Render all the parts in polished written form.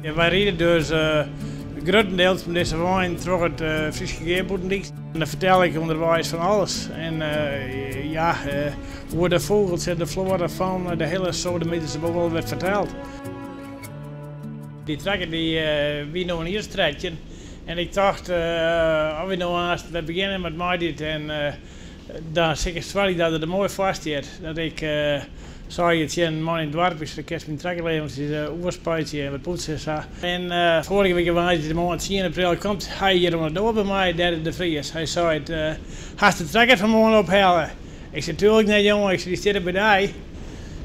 Ja, wij rijden dus grotendeels van deze wijn terug het Friese Geerboetendienst. En dan vertel ik onderwijs van alles. En hoe de vogels en de flora van de hele Sodemietische boel werd verteld. Die trekker wie nog een eerstrijtje. En ik dacht, als we nou we beginnen met mij dit en dan zeker zwaar dat het er mooi vast is. Dat ik zei het een man in het dorp is, de kerst mijn trekker leven, het is een oerspuitje en wat poetsen zo. En vorige week was het de maand 10 april komt hij hier om het door bij mij, derde de Vries. Hij zei het, haast de trekker vanmorgen ophalen? Ik zei tuurlijk nee jongen, ik zei die staat er bij mij.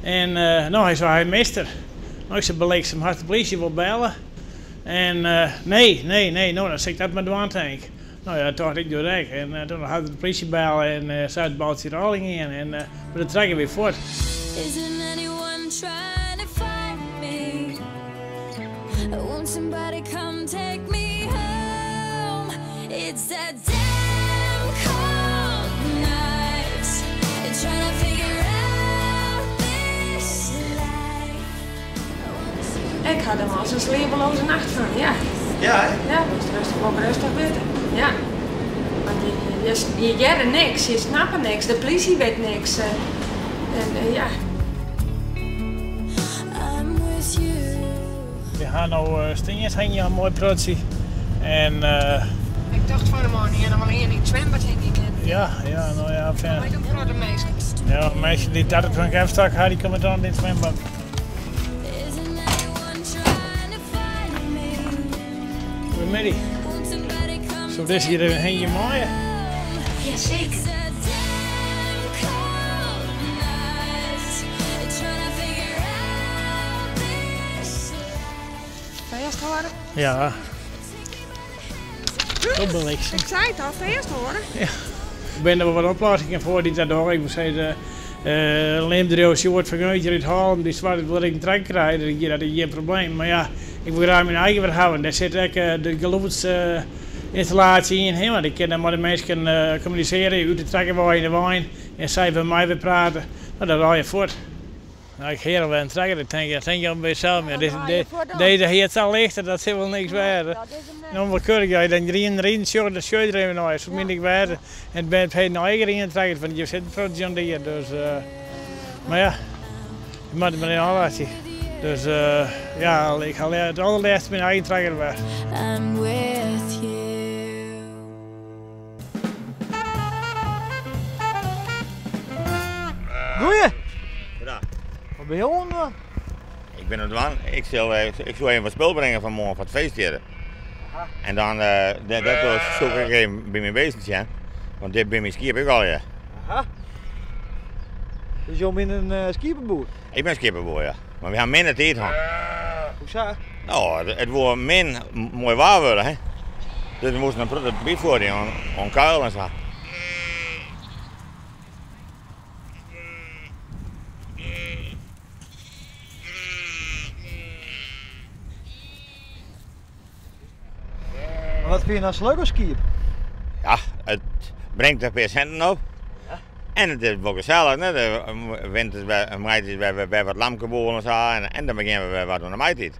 En hij zei hij meester. Nou, ik zei beleksem, had de politie wil bellen? En nee, dan zeg ik dat met de tank. Nou ja, toch ik doe dat. En toen had de politie bellen en zei het bouwt hier al in en we trekken weer voort. Isn't anyone trying to find me? Won't somebody come take me home? It's that damn cold night. Trying to figure out this life. Ik had hem als een sleepeloze nacht van, ja. Ja, hè? Ja, dat is rustig weten. Ja. Want je jaren niks, je snapt niks, de politie weet niks. Ja. We gaan nu steeds heen, een mooi protje. En Ik dacht van de man, hier nog alleen in het zwembad heen ik. ja, nou ja, fijn. Ik een grote meisje. Ja, een meisje die dat het van Gevstak had, die komt dan in het zwembad. Goedemiddag. Zo is hier een heen je mooie. Ja, zeker. Feest horen? Ja. Zo beleksem. Ik zei het al, feest horen. Ja. Ik ben er wat oplossingen voor die dat door. Ik moet zeggen, Leemdreeuws, je wordt vanuit je het halen, die zwarte wil ik een trek krijgen, dat is geen probleem. Maar ja, ik wil graag mijn eigen weer houden. Daar zit ook de geluidsinstallatie in. Hè? Want ik kan dan met de mensen communiceren, uit de trekken waar in de wijn en zij van mij weer praten. Nou, dan rij je voort. Nou, ik heer wel een trekker, dat denk je bij jezelf. Deze heet zo lichter, dat zit wel niks waard. Nou, wat kun je dan erin zorgen, dat scheur er even naar, zo min ik waard. En ben je nou eigen in trekker, van je zit een John Deere, dus. Maar ja, je moet het maar in laten. Dus ja, ik ga het allerlaatste mijn eigen trekker weg. I'm with you. Goeie! Goedendag. Wat ben je onder? Ik ben het dwang. Ik zal even wat spul brengen vanmorgen voor het feest hier. En dan dat zoek ik even bij mijn wezentje. Want dit bij mijn ski heb ik al, ja. Aha. Dus je bent een skipperboer? Ik ben skipperboer, ja. Maar we gaan minder tijd gaan. Hoezo? Nou, het wordt min mooi waar worden, hè. Dus we moesten een pruttig gebied voor die, aan kuil en zo. Wat vind je nou sleutelskip? Ja, het brengt er weer centen op. Ja. En het is wel gezellig, hè. De winters bij wat lamkenboren en zo. En dan beginnen we wat aan de meidtijd.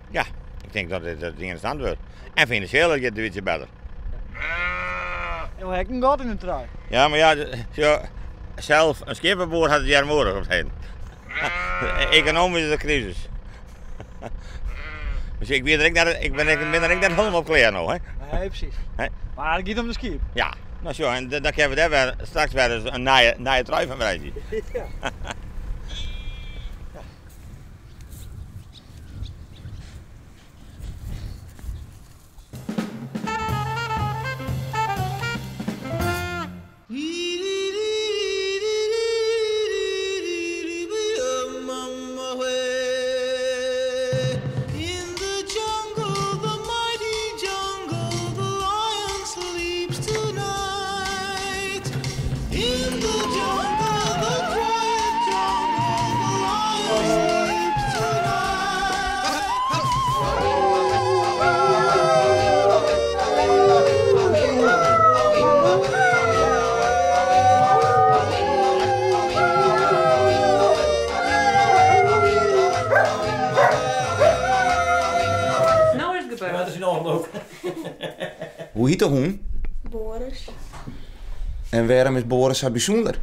Ja, ik denk dat het interessant wordt. En financieel gaat het ietsje beter. Je hebt een gat in de trui. Ja, maar ja, zelf een schipperboer had het jaar nodig op het heen. Economische crisis. Dus ik ben er net helemaal op klaar nou, hè? Nee, precies. Hè? Maar het gaat om de skip. Ja, nou zo, en dan kunnen we daar weer straks weer een naaie trui van bereiden. Ja. In the jungle, the quiet Ja, dat is in orde ook. Hoe heet de hoen? Boris, En waarom is Boris zo bijzonder?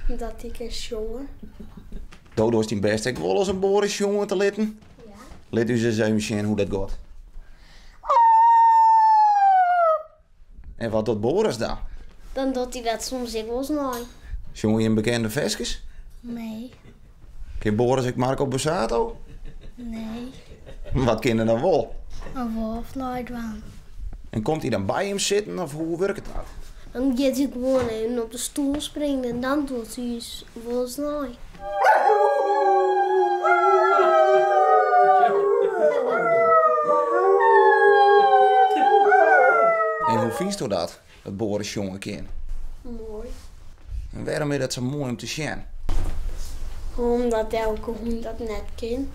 dat ik is jongen. Dodo is die best ik wel als een Boris jongen te litten. Ja. Let u eens even zien hoe dat gaat. En wat doet Boris dan? Dan doet hij dat soms ik wel eens nooit. Zong je een bekende versjes? Nee, Ken Boris ik Marco Borsato? nee. Wat ken je dan wel? Een wolf nooit waan. En komt hij dan bij hem zitten of hoe werkt het dat? Dan gaat hij gewoon even op de stoel springen en dan doet hij wel eens nooit. En hoe vindt u dat Boris jongen ken? Mooi. En waarom is dat zo mooi om te zien? Omdat elke hond dat net kent.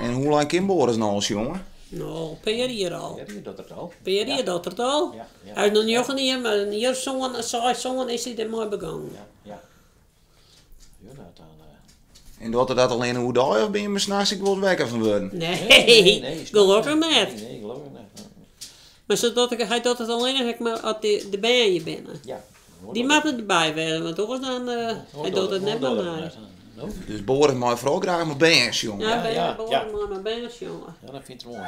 En hoe lang ken Boris nou als jongen? Nou, per hier al. Ja, die doet het al. Per hier doet het al. Ja, ja. Hij is nog niet hier, maar hier zongen is hij er mooi begonnen. Ja, ja. Ja, dat dan... En doet hij dat alleen hoe dag of ben je me s'nachts ik wel wekker van worden? Nee, gelukkig niet. Nee, gelukkig niet. Maar hij doet het alleen als de band je binnen. Ja. Die mag erbij werden, want anders dan hij doet het net bij mij. Dus Boris mag vooral graag mijn bands jongen. Ja, ben je ja. behoorlijk maar mijn band, jongen. Ja, dat vind ik mooi.